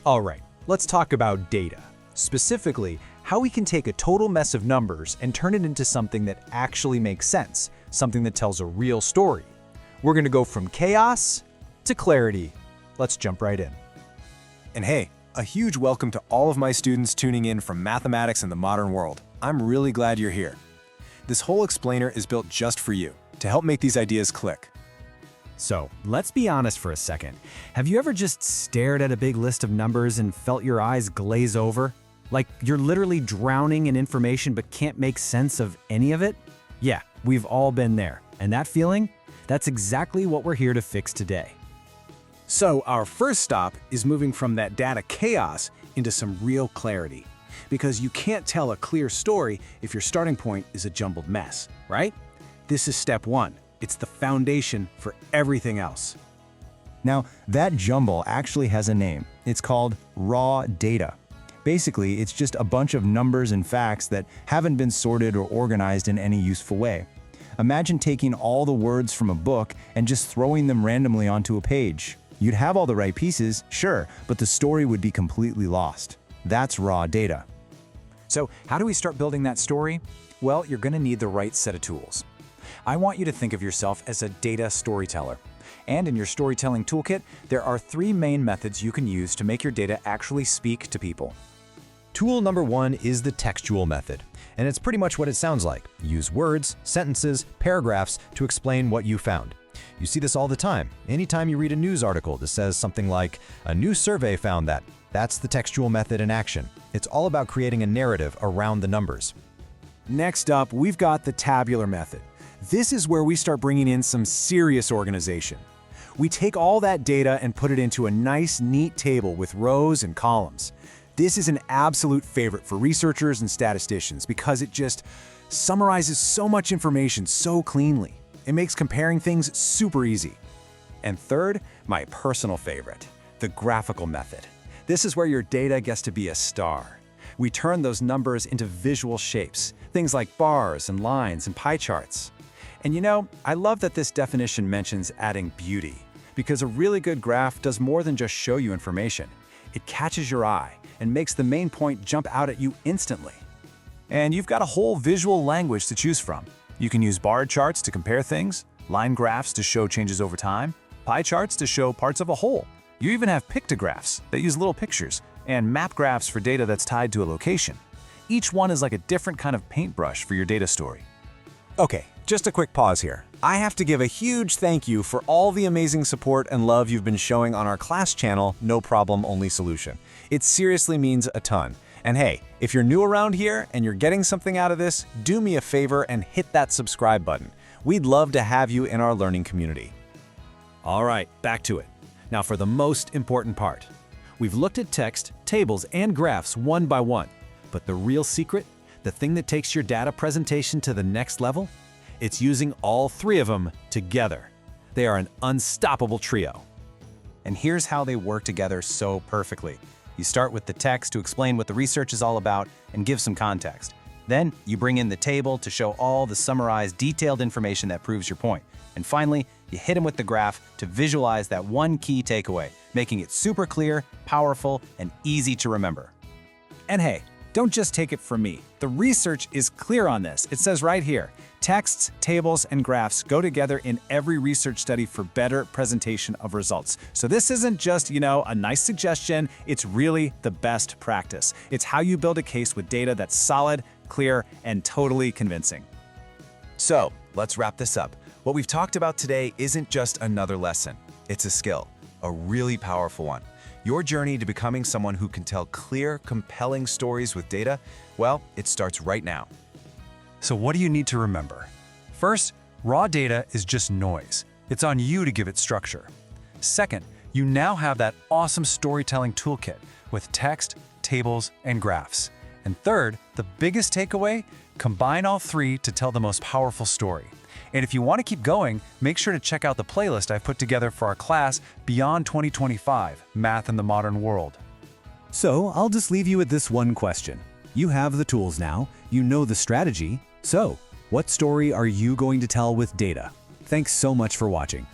All right, let's talk about data. Specifically, how we can take a total mess of numbers and turn it into something that actually makes sense, something that tells a real story. We're going to go from chaos to clarity. Let's jump right in. And hey, a huge welcome to all of my students tuning in from mathematics and the modern world. I'm really glad you're here. This whole explainer is built just for you, to help make these ideas click. So, let's be honest for a second. Have you ever just stared at a big list of numbers and felt your eyes glaze over? Like you're literally drowning in information but can't make sense of any of it? Yeah, we've all been there. And that feeling? That's exactly what we're here to fix today. So our first stop is moving from that data chaos into some real clarity. Because you can't tell a clear story if your starting point is a jumbled mess, right? This is step one. It's the foundation for everything else. Now, that jumble actually has a name. It's called raw data. Basically, it's just a bunch of numbers and facts that haven't been sorted or organized in any useful way. Imagine taking all the words from a book and just throwing them randomly onto a page. You'd have all the right pieces, sure, but the story would be completely lost. That's raw data. So how do we start building that story? Well, you're going to need the right set of tools. I want you to think of yourself as a data storyteller. And in your storytelling toolkit, there are 3 main methods you can use to make your data actually speak to people. Tool number 1 is the textual method, and it's pretty much what it sounds like. Use words, sentences, paragraphs to explain what you found. You see this all the time. Anytime you read a news article that says something like, "A new survey found that." That's the textual method in action. It's all about creating a narrative around the numbers. Next up, we've got the tabular method. This is where we start bringing in some serious organization. We take all that data and put it into a nice, neat table with rows and columns. This is an absolute favorite for researchers and statisticians because it just summarizes so much information so cleanly. It makes comparing things super easy. And third, my personal favorite, the graphical method. This is where your data gets to be a star. We turn those numbers into visual shapes, things like bars and lines and pie charts. And you know, I love that this definition mentions adding beauty, because a really good graph does more than just show you information. It catches your eye and makes the main point jump out at you instantly. And you've got a whole visual language to choose from. You can use bar charts to compare things, line graphs to show changes over time, pie charts to show parts of a whole. You even have pictographs that use little pictures, and map graphs for data that's tied to a location. Each one is like a different kind of paintbrush for your data story. Okay, just a quick pause here. I have to give a huge thank you for all the amazing support and love you've been showing on our class channel, No Problem Only Solution. It seriously means a ton. And hey, if you're new around here and you're getting something out of this, do me a favor and hit that subscribe button. We'd love to have you in our learning community. All right, back to it. Now for the most important part. We've looked at text, tables, and graphs one by one. But the real secret, the thing that takes your data presentation to the next level, it's using all 3 of them together. They are an unstoppable trio. And here's how they work together so perfectly. You start with the text to explain what the research is all about and give some context. Then you bring in the table to show all the summarized, detailed information that proves your point. And finally, you hit them with the graph to visualize that one key takeaway, making it super clear, powerful, and easy to remember. And hey, don't just take it from me. The research is clear on this. It says right here, texts, tables, and graphs go together in every research study for better presentation of results. So this isn't just, a nice suggestion. It's really the best practice. It's how you build a case with data that's solid, clear, and totally convincing. So, let's wrap this up. What we've talked about today isn't just another lesson. It's a skill, a really powerful one. Your journey to becoming someone who can tell clear, compelling stories with data, well, it starts right now. So what do you need to remember? First, raw data is just noise. It's on you to give it structure. Second, you now have that awesome storytelling toolkit with text, tables, and graphs. And third, the biggest takeaway, combine all 3 to tell the most powerful story. And if you want to keep going, make sure to check out the playlist I've put together for our class Beyond 2025, Math in the Modern World. So I'll just leave you with this one question. You have the tools now, you know the strategy. So, what story are you going to tell with data? Thanks so much for watching.